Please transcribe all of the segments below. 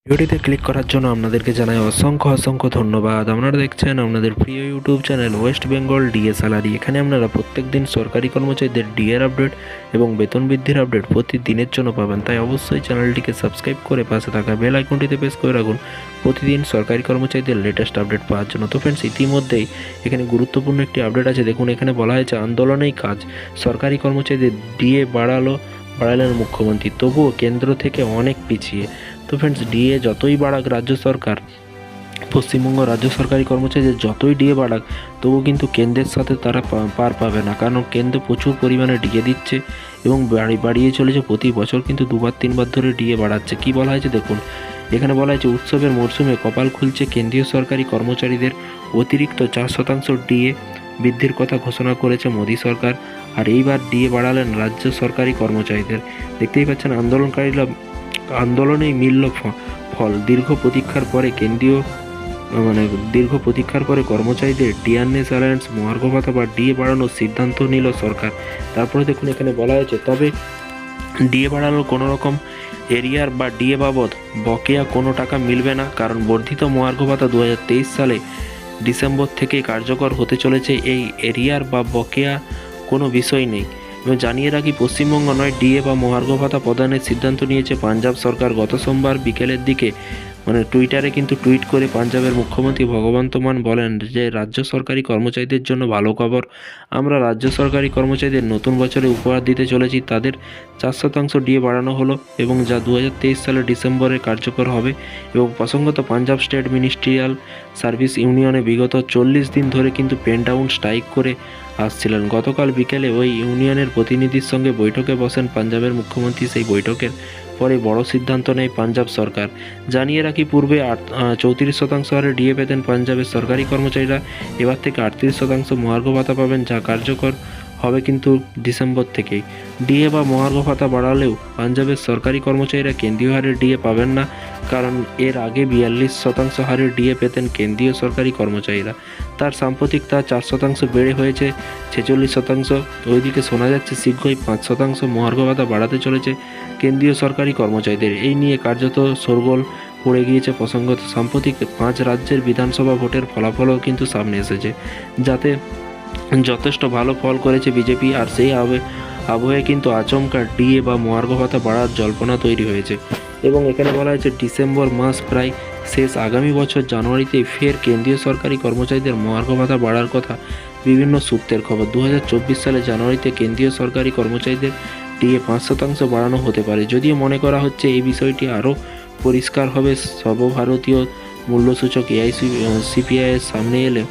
ভিডিওটিতে ক্লিক করার জন্য আপনাদেরকে জানাই অসংখ্য ধন্যবাদ। আপনারা দেখছেন আপনাদের প্রিয় YouTube channel West Bengal DA salary. এখানে আপনারা প্রত্যেক দিন সরকারি কর্মচারীদের ডিএর আপডেট এবং বেতন বৃদ্ধির আপডেট প্রতিদিনের জন্য পাবেন। তাই অবশ্যই চ্যানেলটিকে সাবস্ক্রাইব করে পাশে থাকা বেল আইকনটিতে প্রেস করে রাখুন প্রতিদিন সরকারি কর্মচারীদের লেটেস্ট আপডেট পাওয়ার জন্য। তো ফ্রেন্ডস, ইতিমধ্যেই এখানে গুরুত্বপূর্ণ একটি আপডেট আছে। দেখুন, এখানে বলা হয়েছে আন্দোলনেই কাজ, সরকারি কর্মচারীদের ডিএ বাড়ালেন মুখ্যমন্ত্রী, তবুও কেন্দ্র থেকে অনেক পিছিয়ে। তো ফ্রেন্ডস, ডিএ যতই বাড়াক রাজ্য সরকার, পশ্চিমবঙ্গ রাজ্য সরকারি কর্মচারীদের যতই ডিএ বাড়াক, তবুও কিন্তু কেন্দ্রের সাথে তারা পার পাবে না, কারণ কেন্দ্র প্রচুর পরিমাণে ডিএ দিচ্ছে এবং বাড়িয়ে চলেছে। প্রতি বছর কিন্তু দুবার তিনবার ধরে ডিএ বাড়াচ্ছে। কি বলা হয়েছে দেখুন, এখানে বলা হয়েছে উৎসবের মরশুমে কপাল খুলছে কেন্দ্রীয় সরকারি কর্মচারীদের, অতিরিক্ত 4% ডিএ বৃদ্ধির কথা ঘোষণা করেছে মোদী সরকার। আর এইবার ডিএ বাড়ালেন রাজ্য সরকারি কর্মচারীদের। দেখতেই পাচ্ছেন, আন্দোলনেই মিলল ফল। দীর্ঘ প্রতীক্ষার পরে কর্মচারীদের ডিয়ারনেস অ্যালায়েন্স মহার্ঘ ভাতা বা ডিএ বাড়ানোর সিদ্ধান্ত নিল সরকার। তারপরে দেখুন, এখানে বলা হয়েছে তবে ডিএ বাড়ানোর কোনো রকম এরিয়ার বা ডিএ বাবদ বকেয়া কোনো টাকা মিলবে না, কারণ বর্ধিত মহার্ঘ ভাতা 2023 সালে ডিসেম্বর থেকে কার্যকর হতে চলেছে। এই এরিয়ার বা বকেয়া কোনো বিষয় নেই। এবং জানিয়ে রাখি, পশ্চিমবঙ্গ নয়, ডিএ বা মহার্ঘ ভাতা প্রদানের সিদ্ধান্ত নিয়েছে পাঞ্জাব সরকার। গত সোমবার বিকেলের দিকে টুইটারে কিন্তু টুইট করে পাঞ্জাবের মুখ্যমন্ত্রী ভগবন্ত মান বলেন যে রাজ্য সরকারি কর্মচারীদের জন্য ভালো খবর। আমরা রাজ্য সরকারি কর্মচারীদের নতুন বছরে উপহার দিতে চলেছি। তাদের 4% ডিএ বাড়ানো হলো এবং যা 2023 সালের ডিসেম্বরে কার্যকর হবে। এবং প্রসঙ্গত, পাঞ্জাব স্টেট মিনিস্ট্রিয়াল সার্ভিস ইউনিয়নে বিগত 40 দিন ধরে কিন্তু পেন ডাউন স্ট্রাইক করে আসছিলেন। গতকাল বিকেলে ওই ইউনিয়নের প্রতিনিধির সঙ্গে বৈঠকে বসেন পাঞ্জাবের মুখ্যমন্ত্রী। সেই বৈঠকের পরে বড় সিদ্ধান্ত নেয় পাঞ্জাব সরকার। জানিয়ে রাখি, পূর্বে 34% হারে ডিএ পেতেন পাঞ্জাবের সরকারি কর্মচারীরা। এবার থেকে 38% মহার্ঘ ভাতা পাবেন, যা কার্যকর হবে কিন্তু ডিসেম্বর থেকেই। ডিএ বা মহার্ঘ ভাতা বাড়ালেও পাঞ্জাবের সরকারি কর্মচারীরা কেন্দ্রীয় হারে ডিএ পাবেন না, কারণ এর আগে 42% হারে ডিএ পেতেন কেন্দ্রীয় সরকারি কর্মচারীরা। তার সাম্প্রতিক তা 4% বেড়ে হয়েছে 46%। ওইদিকে শোনা যাচ্ছে শীঘ্রই 5% মহার্ঘ ভাতা বাড়াতে চলেছে কেন্দ্রীয় সরকারি কর্মচারীদের। এই নিয়ে কার্যত শোরগোল পড়ে গিয়েছে। প্রসঙ্গত, সাম্প্রতিক 5 রাজ্যের বিধানসভা ভোটের ফলাফলও কিন্তু সামনে এসেছে, যাতে যথেষ্ট ভালো ফল করেছে বিজেপি। আর সেই আবহে কিন্তু আচমকা ডিএ বা মহার্ঘ ভাতা বাড়ার জল্পনা তৈরি হয়েছে। এবং এখানে বলা হয়েছে ডিসেম্বর মাস প্রায় শেষ, আগামী বছর জানুয়ারিতেই ফের কেন্দ্রীয় সরকারি কর্মচারীদের মহার্ঘ ভাতা বাড়ার কথা বিভিন্ন সূত্রের খবর। 2024 সালে জানুয়ারিতে কেন্দ্রীয় সরকারি কর্মচারীদের ডিএ 5% বাড়ানো হতে পারে। যদিও মনে করা হচ্ছে এই বিষয়টি আরও পরিষ্কার হবে সর্বভারতীয় মূল্যসূচক সিপিআইয়ের সামনে এলে।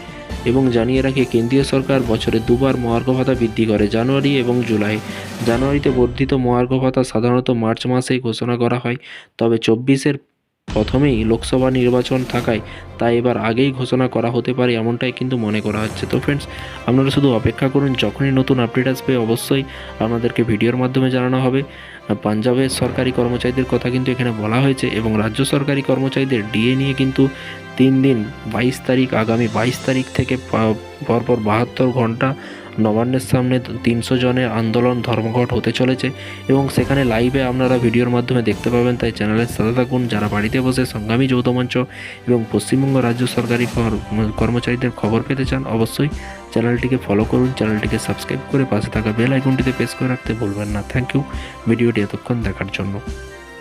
এবং জানিয়ে রাখি, কেন্দ্রীয় সরকার বছরে দুবার মহার্ঘ ভাতা বৃদ্ধি করে, জানুয়ারি এবং জুলাই। জানুয়ারিতে বর্ধিত মহার্ঘ ভাতা সাধারণত মার্চ মাসেই ঘোষণা করা হয়, তবে 24-এর প্রথমেই লোকসভা নির্বাচন থাকায় তাই এবার আগেই ঘোষণা করা হতে পারে, এমনটাই কিন্তু মনে করা হচ্ছে। তো ফ্রেন্ডস, আপনারা শুধু অপেক্ষা করুন, যখনই নতুন আপডেট আসবে অবশ্যই আপনাদেরকে ভিডিওর মাধ্যমে জানানো হবে। পাঞ্জাবের সরকারি কর্মচারীদের কথা কিন্তু এখানে বলা হয়েছে এবং রাজ্য সরকারি কর্মচারীদের ডিএ নিয়ে কিন্তু 3 দিন 22 তারিখ, আগামী 22 তারিখ থেকে পরপর 72 ঘন্টা নবান্নের সামনে 300 জনের আন্দোলন ধর্মঘট হতে চলেছে এবং সেখানে লাইভে আপনারা ভিডিওর মাধ্যমে দেখতে পাবেন। তাই চ্যানেলের সাথে থাকুন। যারা বাড়িতে বসে সংগ্রামী যৌথ মঞ্চ এবং পশ্চিমবঙ্গ রাজ্য সরকারি কর্মচারীদের খবর পেতে চান, অবশ্যই চ্যানেলটিকে ফলো করুন, চ্যানেলটিকে সাবস্ক্রাইব করে পাশে থাকা বেল আইকনটিতে প্রেস করে রাখতে ভুলবেন না। থ্যাংক ইউ ভিডিওটি এতক্ষণ দেখার জন্য।